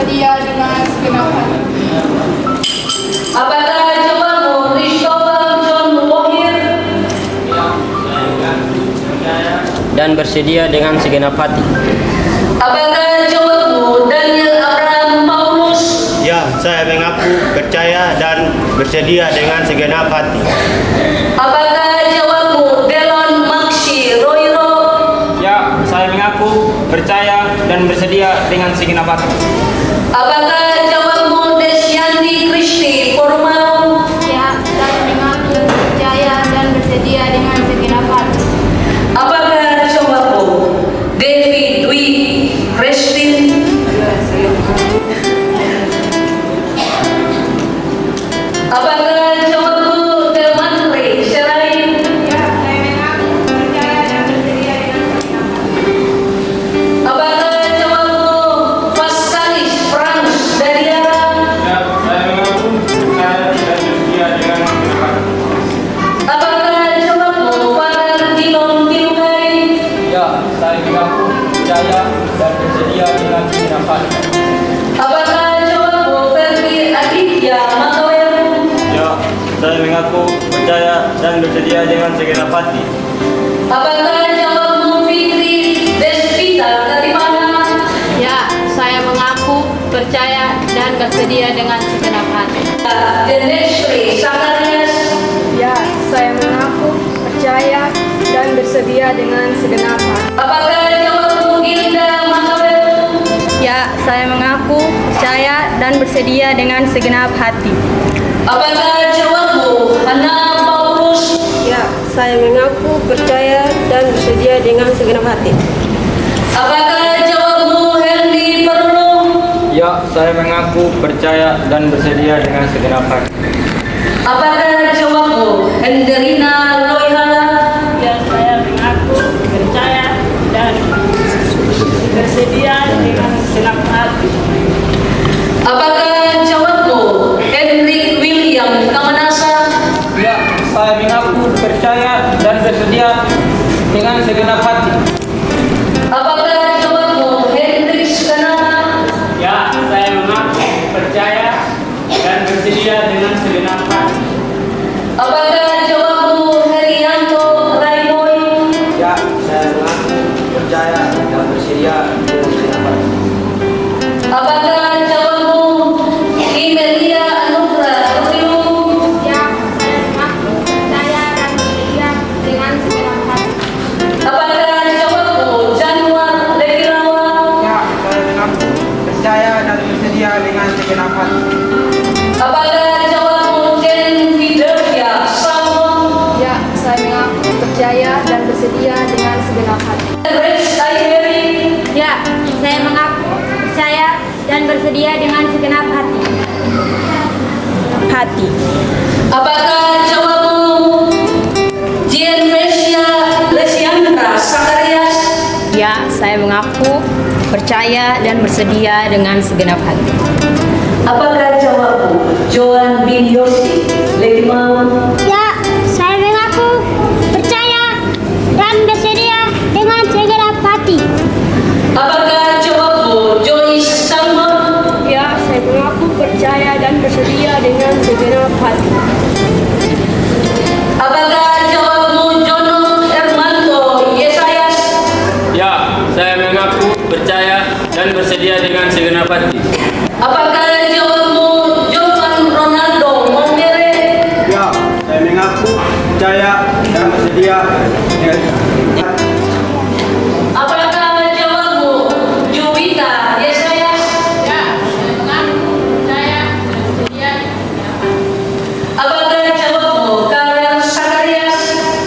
bersedia dengan segenap hati. Apakah jawabmu Christopher John Wahir? Dan bersedia dengan segenap hati. Apakah jawabmu Daniel Abraham Paulus? Ya, saya mengaku percaya dan bersedia dengan segenap hati. Apakah jawabmu Delon Maxi Roiro? Ya, saya mengaku percaya dan bersedia dengan segenap hati. Apakah jawabmu Desyanti Kristi Purmau? Ya, saya mengaku percaya dan bersedia dengan segenap hati. Apakah jawabmu Devi Dwi Christine? Apakah jawabmu Delmantri Serain? Ya, saya mengaku percaya dan bersedia dengan segenap hati. Apakah jawabmu Vaskalis Frans Dadiara? Ya, saya mengaku percaya dan bersedia dengan segenap hati. Apakah jawabmu Farhan Dinon Tilungai? Ya, saya mengaku percaya dan bersedia dengan segenap hati. Apakah jawabmu Ferdi Aditya Makaweru? Ya, saya mengaku percaya dan bersedia dengan segenap hati. Apakah jawabmu Fitri Despita Katimana? Ya, saya mengaku percaya dan bersedia dengan segenap hati. Denestri Sakarias? Ya, saya mengaku percaya dan bersedia dengan segenap hati. Apakah jawabmu Gilda Makaweru? Ya, saya mengaku percaya dan bersedia dengan segenap hati. Apakah jawabmu Hana Paulus? Ya, saya mengaku percaya dan bersedia dengan segenap hati. Apakah jawabmu Hendy Perlu? Ya, saya mengaku percaya dan bersedia dengan segenap hati. Apakah jawabmu Henderina Loyhala? Ya, saya mengaku percaya dan bersedia dengan segenap hati. Apakah jawabmu Henry William Kamanasa? Ya, saya mengaku percaya dan bersedia dengan segenap hati. Apakah jawabmu Hendrix Kanana? Ya, saya mengaku percaya dan bersedia dengan segenap hati. Apakah jawabmu Herianto Raimoy? Ya, saya mengaku percaya dan bersedia dengan segenap hati. Apakah jawabmu Imelia Anugrah Ryu? Ya, saya mengaku percaya dan bersedia dengan segenap hati. Apakah jawabmu Januar Dekirawan? Ya, saya mengaku percaya dan bersedia dengan segenap hati. Apakah jawabmu Jen Fidelia Salmon? Ya, saya mengaku percaya dan bersedia dengan segenap hati. Rex Ayeri? Ya, saya mengaku percaya dan bersedia dengan segenap hati. Apakah jawabmu Jien Vesia Lesiandra Sakarias? Ya, saya mengaku percaya dan bersedia dengan segenap hati. Apakah jawabmu Joan bin Yosi Lemau? Ya, saya mengaku percaya dan bersedia dengan segenap hati. Apakah jawabmu Joyce Salmon? Ya, saya mengaku percaya dan bersedia dengan segenap hati. Apakah jawabmu Jono Hermanto Yesayas? Ya, saya mengaku percaya dan bersedia dengan segenap hati. Apakah jawabmu Jovan Ronaldo Mongere? Ya, saya mengaku percaya dan bersedia dengan Apakah jawabmu Juwita Yesayas? Ya, saya mengaku percaya dan bersedia dengan segenap hati. Apakah jawabmu Karel Sakarias?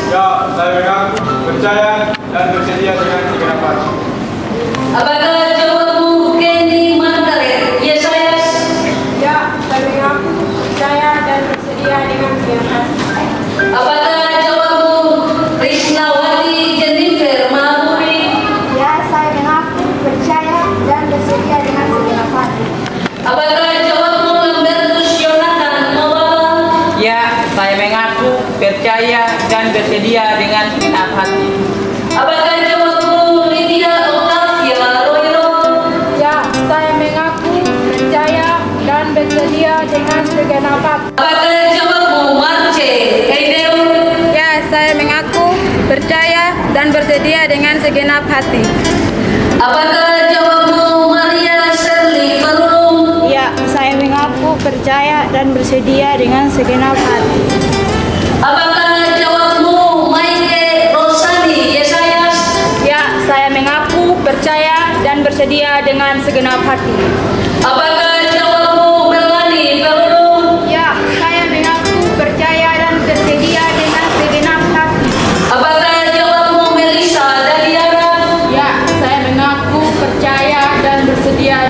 Ya, saya mengaku percaya dan bersedia dengan segenap hati. Apakah jawabmu Kenny Margaret Yesayas? Ya, saya mengaku percaya dan bersedia dengan segenap hati. Apakah jawabmu Krisnawati Jennifer Mahuri? Ya, saya mengaku percaya dan bersedia dengan segenap hati. Apakah jawabmu Lambertus Yonatan Mawala? Ya, saya mengaku percaya dan bersedia dengan segenap hati. Apakah jawabmu Lydia Octavia Roiro? Ya, saya mengaku segenap hati. Apakah jawabmu Maria Shirley Perulung? Ya, saya mengaku percaya dan bersedia dengan segenap hati. Apakah jawabmu Maike Rosani Yesayas? Ya, saya mengaku percaya dan bersedia dengan segenap hati. Apakah jawabmu Melani Perulung? Ya, saya mengaku percaya dan bersedia dengan segenap hati. Apakah jawabmu Melisa Dadiara? Ya, saya mengaku percaya dan bersedia.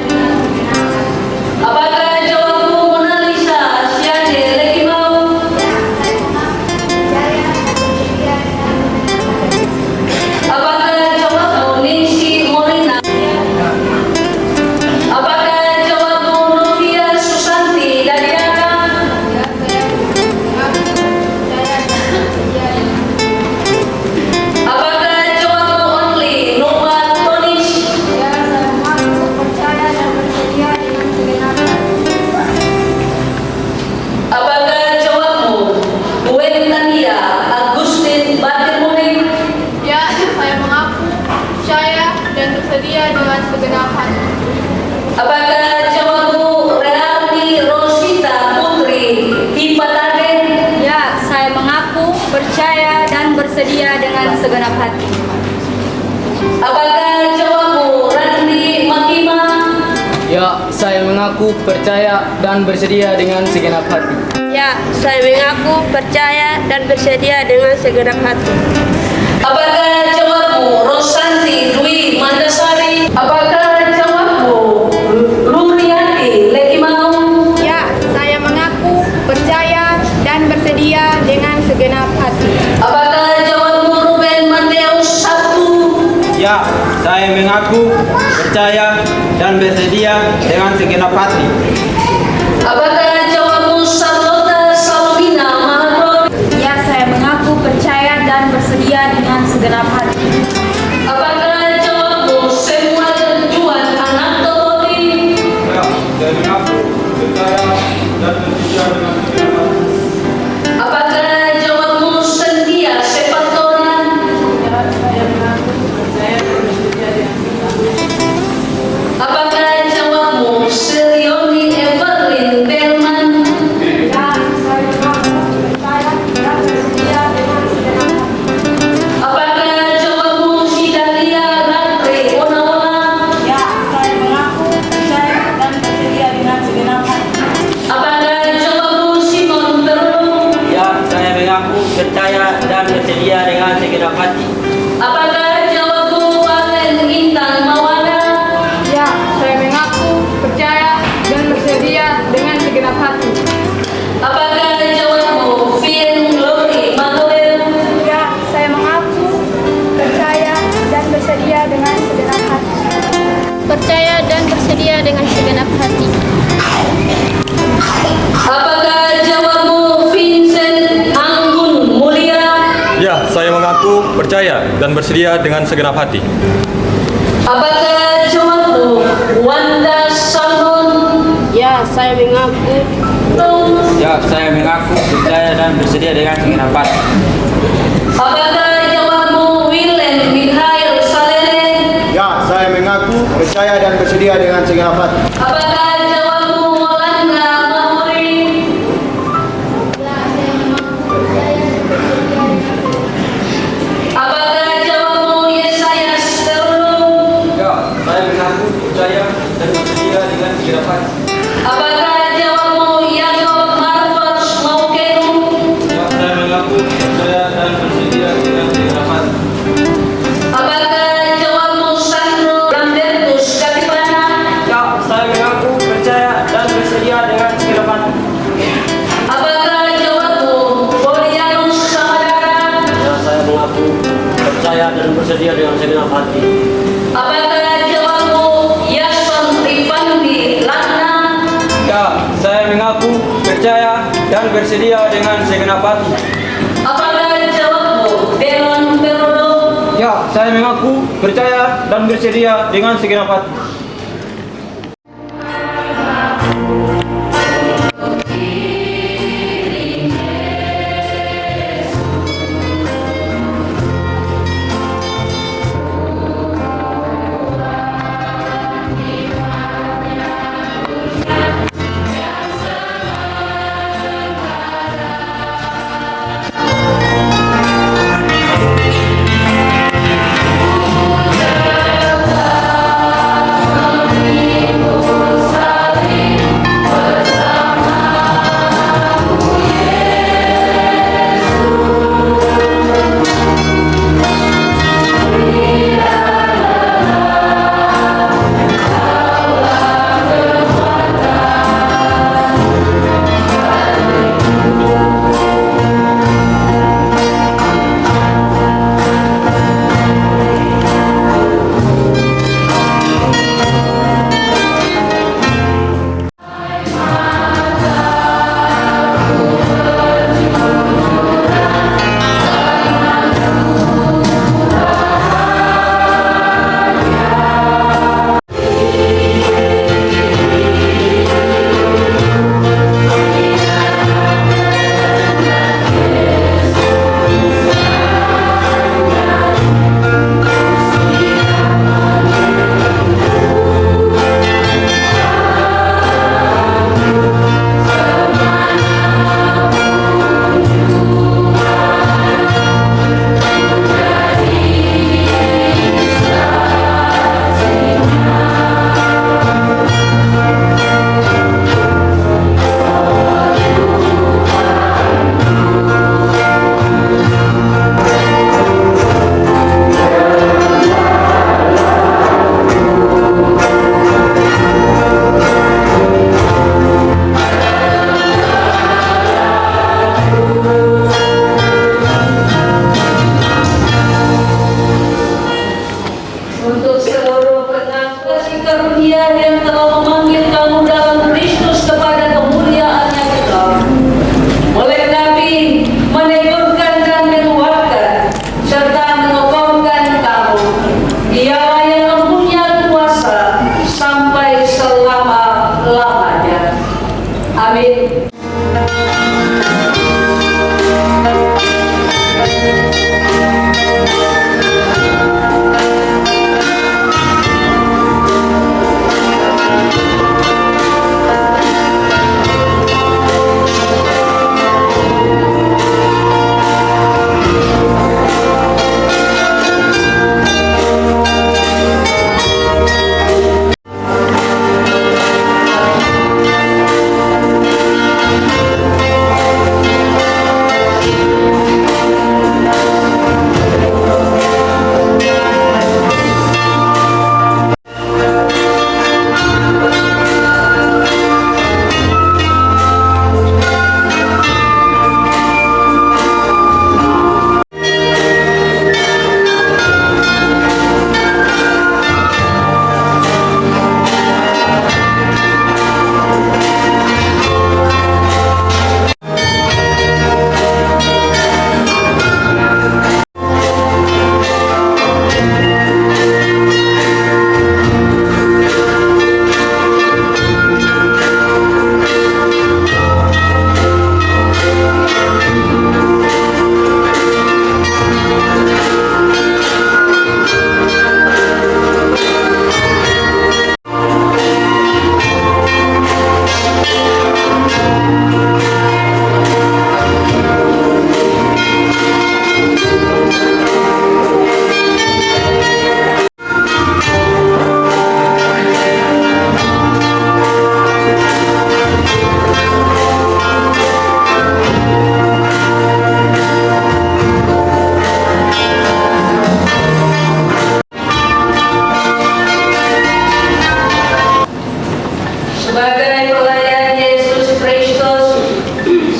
Apakah jawabmu Mona Lisa Syahde Lekimau? Apakah jawabmu Ningsi Molina? Apakah jawabmu Novia Susanti Dadiara? Apakah jawabmu Only Noah Tonis? Ya, saya mengaku percaya dan bersedia dengan segenap hati. Apakah jawabmu Wen Tania Agustin Batirmuning? Ya, saya mengaku percaya dan bersedia dengan segenap hati. Apakah jawabmu Realti Rosita Putri Hipatagen? Ya, saya mengaku percaya dan bersedia dengan segenap hati. Apakah jawabmu Randi Makima? Ya, saya mengaku percaya dan bersedia dengan segenap hati. Ya, saya mengaku percaya dan bersedia dengan segenap hati. Apakah jawabmu Rosanti Dwi Mandasari? Apakah jawabmu Luriati Lekimau? Ya, saya mengaku percaya dan bersedia dengan segenap hati. Apakah jawabmu Ruben Mateus Sabtu? Ya, saya mengaku percaya dan bersedia dengan segenap hati. Apakah jawabmu Charlotte Salmina Mahathir? Ya, saya mengaku percaya dan bersedia dengan segenap hati. Apakah jawabmu Samuel Juan Anatoli? Ya, saya mengaku percaya dan bersedia dengan segenap hati. Apakah jawabmu Cynthia Sepatoran? Apakah jawabmu Sirioni Evelyn Delman? Ya, saya mengaku percaya dan bersedia dengan segenap hati. Apakah jawabmu Sidalia Ratri Onaola? Ya, saya mengaku percaya dan bersedia dengan segenap hati. Apakah jawabmu Simon Perulung? Ya, saya mengaku percaya dan bersedia dengan segenap hati. Apakah jawabmu Valen Intan Mawana? Ya, saya mengaku percaya dan bersedia dengan segenap hati. Apakah jawabmu Vin Glory Manuel? Ya, saya mengaku percaya dan bersedia dengan segenap hati. Percaya dan bersedia dengan segenap hati. Apakah jawabmu Vincent Anggun Mulia? Ya, saya mengaku percaya dan bersedia dengan segenap hati. Apakah jawabmu Wanda Salmon? Ya, saya mengaku. Ya, saya mengaku percaya dan bersedia dengan segenap hati. Apakah jawabmu Willem Mikhail Salele? Ya, saya mengaku percaya dan bersedia dengan segenap hati. Apakah jawabmu Molanda Mahuri? Apakah jawabmu Yesayas Terulung? Ya, saya mengaku percaya dan bersedia dengan segenap hati. Apakah jawabmu Yakob Marcos Maukenu? Ya, saya mengaku percaya dan bersedia dengan segenap hati. Apakah jawabmu Sandro Lambertus Katipana? Ya, saya mengaku percaya dan bersedia dengan segenap hati. Apakah jawabmu Polianus Samadara? Ya, saya mengaku percaya dan bersedia dengan segenap hati. Apakah jawabmu Yason Rifandi Lakna? Ya, saya mengaku percaya dan bersedia dengan segenap hati. Apakah jawabmu Delon Perodo? Ya, saya mengaku percaya dan bersedia dengan segenap hati. untuk seluruh pengaku kasih karunia yang telah memanggil kamu dalam Kristus kepada kemuliaan-Nya kekal. Oleh Nabi meneguhkan dan menguatkan serta mengokohkan kamu. Dialah yang mempunyai kuasa sampai selama-lamanya. Amin. Sebagai pelayan Yesus Kristus,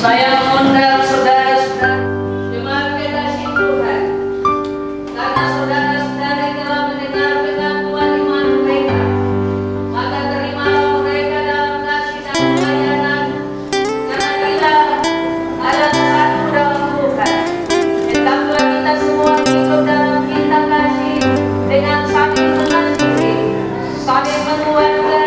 saya mengundang saudara-saudara jemaat kasih Tuhan, karena saudara-saudari telah mendengar pengakuan iman mereka, maka terimalah mereka dalam kasih dan pelayanan, karena kita adalah satu dalam Tuhan. Hendaklah kita semua hidup dalam cinta kasih dengan saling mengasihi, saling menguatkan